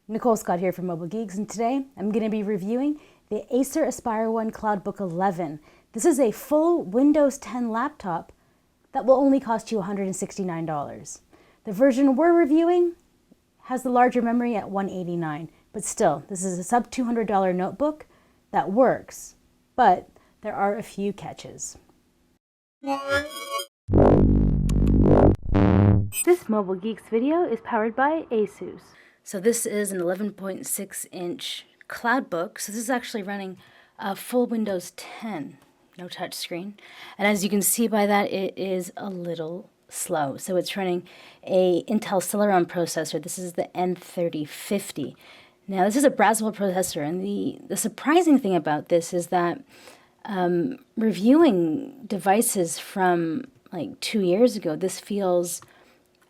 Nicole Scott here from Mobile Geeks, and today I'm going to be reviewing the Acer Aspire Cloudbook 11. This is a full Windows 10 laptop that will only cost you $169. The version we're reviewing has the larger memory at $189, but still, this is a sub $200 notebook that works, but there are a few catches. This Mobile Geeks video is powered by Asus. So this is an 11.6-inch Cloudbook. So this is actually running a full Windows 10, no touch screen. And as you can see by that, it is a little slow. So it's running a Intel Celeron processor. This is the N3050. Now this is a browsable processor, and the surprising thing about this is that reviewing devices from like 2 years ago, this feels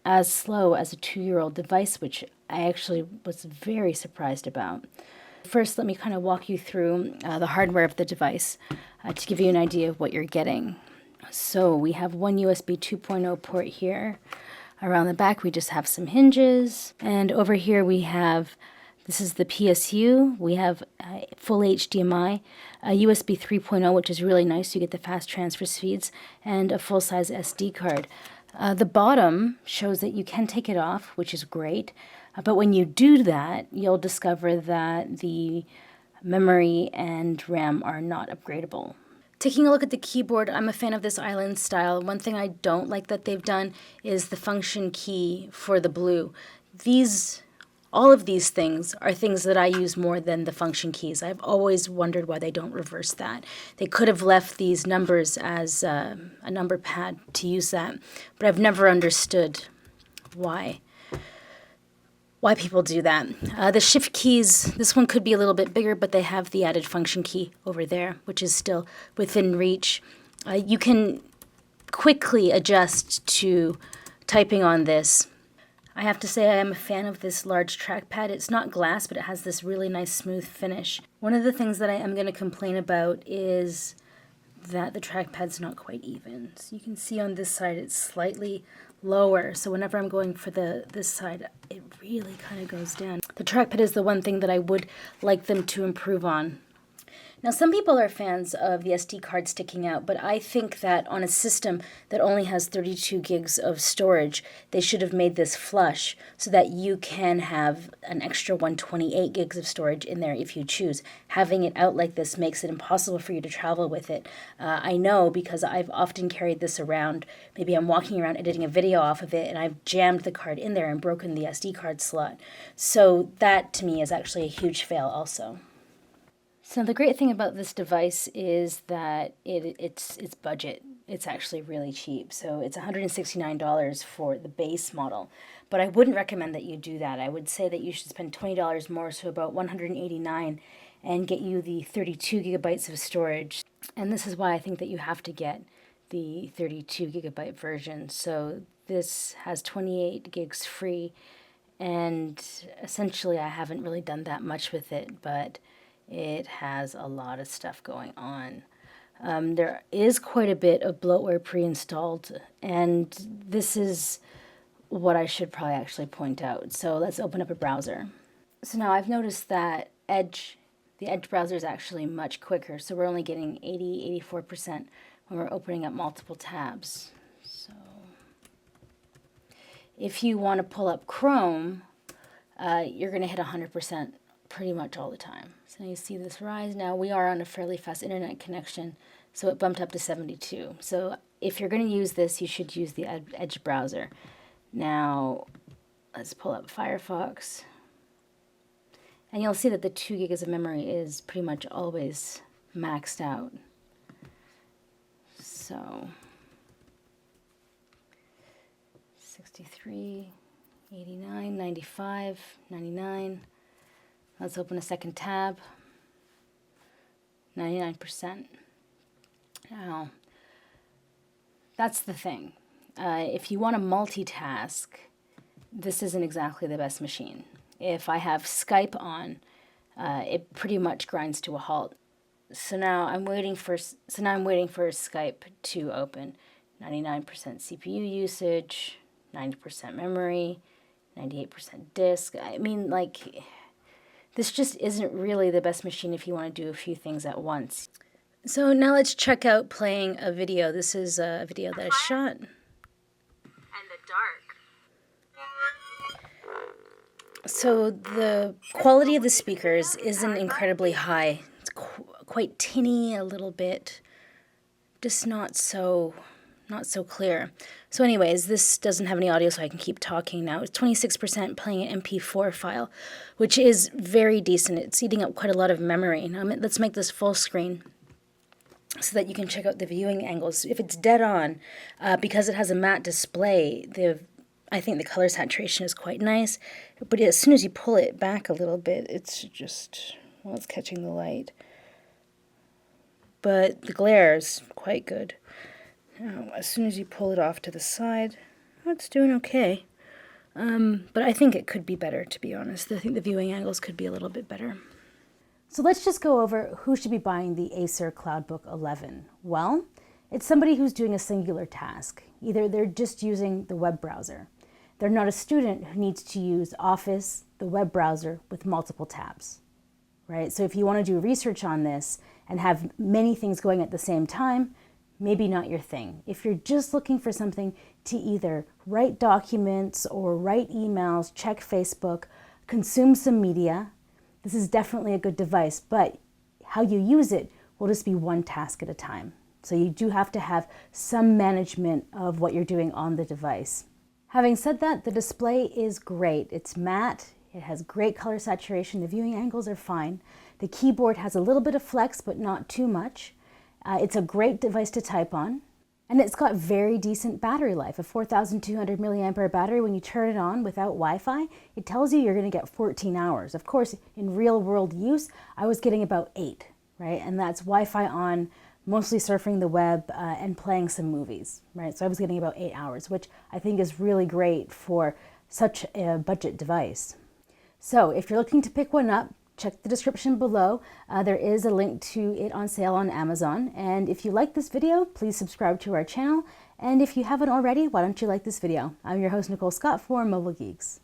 as slow as a 2-year-old device, which I actually was very surprised about. First, let me kind of walk you through the hardware of the device to give you an idea of what you're getting. So we have one USB 2.0 port here. Around the back, we just have some hinges. And over here we have, this is the PSU. We have full HDMI, a USB 3.0, which is really nice. You get the fast transfer speeds, and a full-size SD card. The bottom shows that you can take it off, which is great. But when you do that, you'll discover that the memory and RAM are not upgradable. Taking a look at the keyboard, I'm a fan of this island style. One thing I don't like that they've done is the function key for the blue. All of these things are things that I use more than the function keys. I've always wondered why they don't reverse that. They could have left these numbers as a number pad to use that, but I've never understood why people do that. The shift keys, this one could be a little bit bigger, but they have the added function key over there, which is still within reach. You can quickly adjust to typing on this. I have to say I am a fan of this large trackpad. It's not glass, but it has this really nice smooth finish. One of the things that I am going to complain about is that the trackpad's not quite even. So you can see on this side it's slightly lower. So whenever I'm going for this side, it really kind of goes down. The trackpad is the one thing that I would like them to improve on. Now, some people are fans of the SD card sticking out, but I think that on a system that only has 32 gigs of storage, they should have made this flush so that you can have an extra 128 gigs of storage in there if you choose. Having it out like this makes it impossible for you to travel with it. I know because I've often carried this around. Maybe I'm walking around editing a video off of it, and I've jammed the card in there and broken the SD card slot. So that, to me, is actually a huge fail also. So the great thing about this device is that it's budget. It's actually really cheap. So it's $169 for the base model. But I wouldn't recommend that you do that. I would say that you should spend $20 more, so about $189, and get you the 32 gigabytes of storage. And this is why I think that you have to get the 32 gigabyte version. So this has 28 gigs free, and essentially I haven't really done that much with it, but it has a lot of stuff going on. There is quite a bit of bloatware pre-installed, and this is what I should probably actually point out. So let's open up a browser. So now I've noticed that the Edge browser is actually much quicker, so we're only getting 84% when we're opening up multiple tabs. So if you want to pull up Chrome, you're going to hit 100% pretty much all the time. So you see this rise. Now we are on a fairly fast internet connection, so it bumped up to 72. So if you're going to use this, you should use the Edge browser. Now let's pull up Firefox, and you'll see that the 2 gigs of memory is pretty much always maxed out. So 63, 89, 95, 99. Let's open a second tab. 99%. Now, that's the thing. If you want to multitask, this isn't exactly the best machine. If I have Skype on, it pretty much grinds to a halt. So now I'm waiting for Skype to open. 99% CPU usage, 90% memory, 98% disk. I mean, like, This just isn't really the best machine if you want to do a few things at once. So now let's check out playing a video. This is a video that I shot. And the dark. So the quality of the speakers isn't incredibly high. It's quite tinny a little bit, just not so clear. So anyways, this doesn't have any audio, so I can keep talking now. It's 26% playing an MP4 file, which is very decent. It's eating up quite a lot of memory. Now let's make this full screen so that you can check out the viewing angles. If it's dead on, because it has a matte display, I think the color saturation is quite nice. But as soon as you pull it back a little bit, it's just, well, it's catching the light. But the glare is quite good. Now, as soon as you pull it off to the side, it's doing okay. But I think it could be better, to be honest. I think the viewing angles could be a little bit better. So let's just go over who should be buying the Acer Cloudbook 11. Well, it's somebody who's doing a singular task. Either they're just using the web browser. They're not a student who needs to use Office, the web browser, with multiple tabs, right? So if you want to do research on this and have many things going at the same time, maybe not your thing. If you're just looking for something to either write documents or write emails, check Facebook, consume some media, this is definitely a good device, but how you use it will just be one task at a time. So you do have to have some management of what you're doing on the device. Having said that, the display is great. It's matte, it has great color saturation, the viewing angles are fine. The keyboard has a little bit of flex, but not too much. It's a great device to type on. And it's got very decent battery life, a 4,200 milliampere hour battery. When you turn it on without Wi-Fi, it tells you you're going to get 14 hours. Of course, in real world use, I was getting about 8, right? And that's Wi-Fi on, mostly surfing the web and playing some movies, right? So I was getting about 8 hours, which I think is really great for such a budget device. So if you're looking to pick one up, check the description below. There is a link to it on sale on Amazon. And if you like this video, please subscribe to our channel. And if you haven't already, why don't you like this video? I'm your host, Nicole Scott for Mobile Geeks.